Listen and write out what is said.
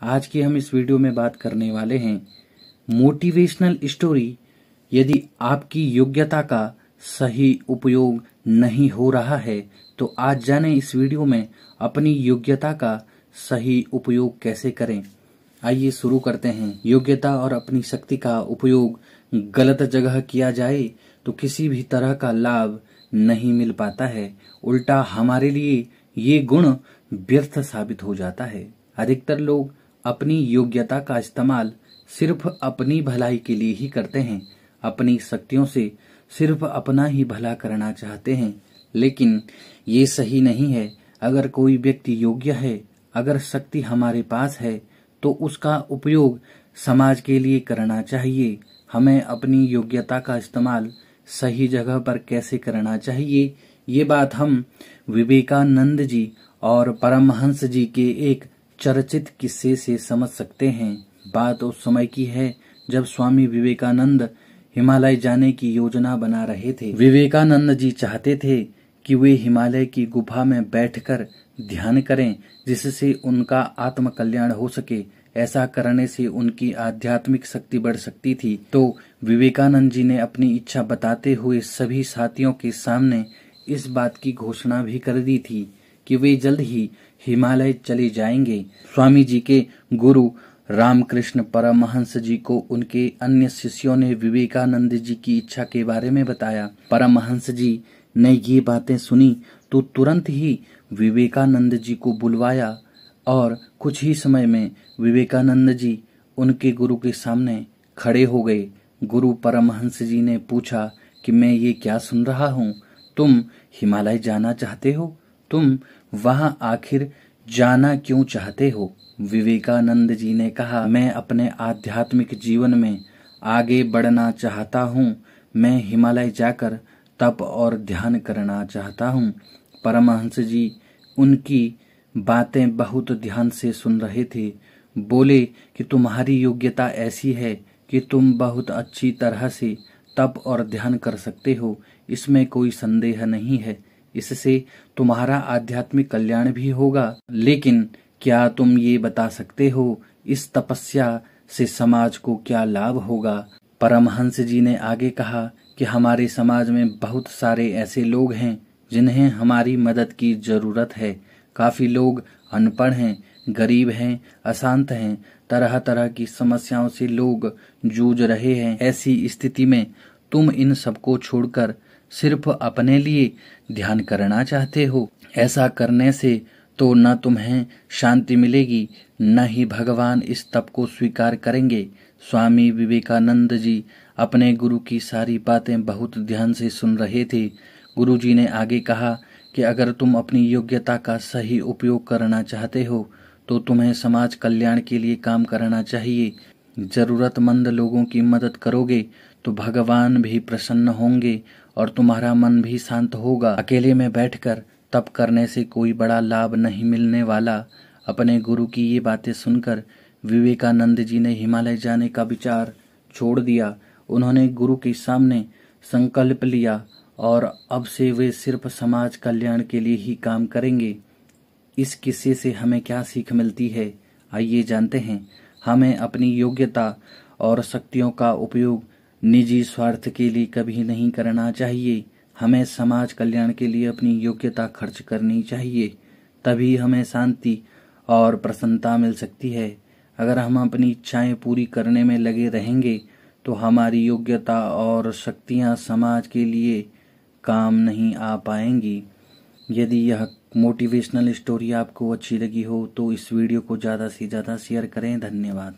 आज की हम इस वीडियो में बात करने वाले हैं मोटिवेशनल स्टोरी। यदि आपकी योग्यता का सही उपयोग नहीं हो रहा है तो आज जाने इस वीडियो में अपनी योग्यता का सही उपयोग कैसे करें। आइए शुरू करते हैं। योग्यता और अपनी शक्ति का उपयोग गलत जगह किया जाए तो किसी भी तरह का लाभ नहीं मिल पाता है, उल्टा हमारे लिए ये गुण व्यर्थ साबित हो जाता है। अधिकतर लोग अपनी योग्यता का इस्तेमाल सिर्फ अपनी भलाई के लिए ही करते हैं, अपनी शक्तियों से सिर्फ अपना ही भला करना चाहते हैं, लेकिन ये सही नहीं है। अगर कोई व्यक्ति योग्य है, अगर शक्ति हमारे पास है तो उसका उपयोग समाज के लिए करना चाहिए। हमें अपनी योग्यता का इस्तेमाल सही जगह पर कैसे करना चाहिए, ये बात हम विवेकानंद जी और परमहंस जी के एक चर्चित किस्से से समझ सकते हैं। बात उस समय की है जब स्वामी विवेकानंद हिमालय जाने की योजना बना रहे थे। विवेकानंद जी चाहते थे कि वे हिमालय की गुफा में बैठकर ध्यान करें, जिससे उनका आत्म कल्याण हो सके। ऐसा करने से उनकी आध्यात्मिक शक्ति बढ़ सकती थी। तो विवेकानंद जी ने अपनी इच्छा बताते हुए सभी साथियों के सामने इस बात की घोषणा भी कर दी थी कि वे जल्द ही हिमालय चले जाएंगे। स्वामी जी के गुरु रामकृष्ण परमहंस जी को उनके अन्य शिष्यों ने विवेकानंद जी की इच्छा के बारे में बताया। परमहंस जी ने ये बातें सुनी तो तुरंत ही विवेकानंद जी को बुलवाया और कुछ ही समय में विवेकानंद जी उनके गुरु के सामने खड़े हो गए। गुरु परमहंस जी ने पूछा कि मैं ये क्या सुन रहा हूँ, तुम हिमालय जाना चाहते हो? तुम वहाँ आखिर जाना क्यों चाहते हो? विवेकानंद जी ने कहा, मैं अपने आध्यात्मिक जीवन में आगे बढ़ना चाहता हूँ। मैं हिमालय जाकर तप और ध्यान करना चाहता हूँ। परमहंस जी उनकी बातें बहुत ध्यान से सुन रहे थे। बोले कि तुम्हारी योग्यता ऐसी है कि तुम बहुत अच्छी तरह से तप और ध्यान कर सकते हो, इसमें कोई संदेह नहीं है। इससे तुम्हारा आध्यात्मिक कल्याण भी होगा, लेकिन क्या तुम ये बता सकते हो इस तपस्या से समाज को क्या लाभ होगा? परमहंस जी ने आगे कहा कि हमारे समाज में बहुत सारे ऐसे लोग हैं जिन्हें हमारी मदद की जरूरत है। काफी लोग अनपढ़ हैं, गरीब हैं, अशांत हैं, तरह तरह की समस्याओं से लोग जूझ रहे हैं। ऐसी स्थिति में तुम इन सबको छोड़कर सिर्फ अपने लिए ध्यान करना चाहते हो। ऐसा करने से तो न तुम्हें शांति मिलेगी, न ही भगवान इस तप को स्वीकार करेंगे। स्वामी विवेकानंद जी अपने गुरु की सारी बातें बहुत ध्यान से सुन रहे थे। गुरु जी ने आगे कहा कि अगर तुम अपनी योग्यता का सही उपयोग करना चाहते हो तो तुम्हें समाज कल्याण के लिए काम करना चाहिए। जरूरतमंद लोगों की मदद करोगे तो भगवान भी प्रसन्न होंगे और तुम्हारा मन भी शांत होगा। अकेले में बैठकर तप करने से कोई बड़ा लाभ नहीं मिलने वाला। अपने गुरु की ये बातें सुनकर विवेकानंद जी ने हिमालय जाने का विचार छोड़ दिया। उन्होंने गुरु के सामने संकल्प लिया और अब से वे सिर्फ समाज कल्याण के लिए ही काम करेंगे। इस किस्से से हमें क्या सीख मिलती है, आइए जानते हैं। हमें अपनी योग्यता और शक्तियों का उपयोग निजी स्वार्थ के लिए कभी नहीं करना चाहिए। हमें समाज कल्याण के लिए अपनी योग्यता खर्च करनी चाहिए, तभी हमें शांति और प्रसन्नता मिल सकती है। अगर हम अपनी इच्छाएं पूरी करने में लगे रहेंगे तो हमारी योग्यता और शक्तियां समाज के लिए काम नहीं आ पाएंगी। यदि यह मोटिवेशनल स्टोरी आपको अच्छी लगी हो तो इस वीडियो को ज़्यादा से ज़्यादा शेयर करें। धन्यवाद।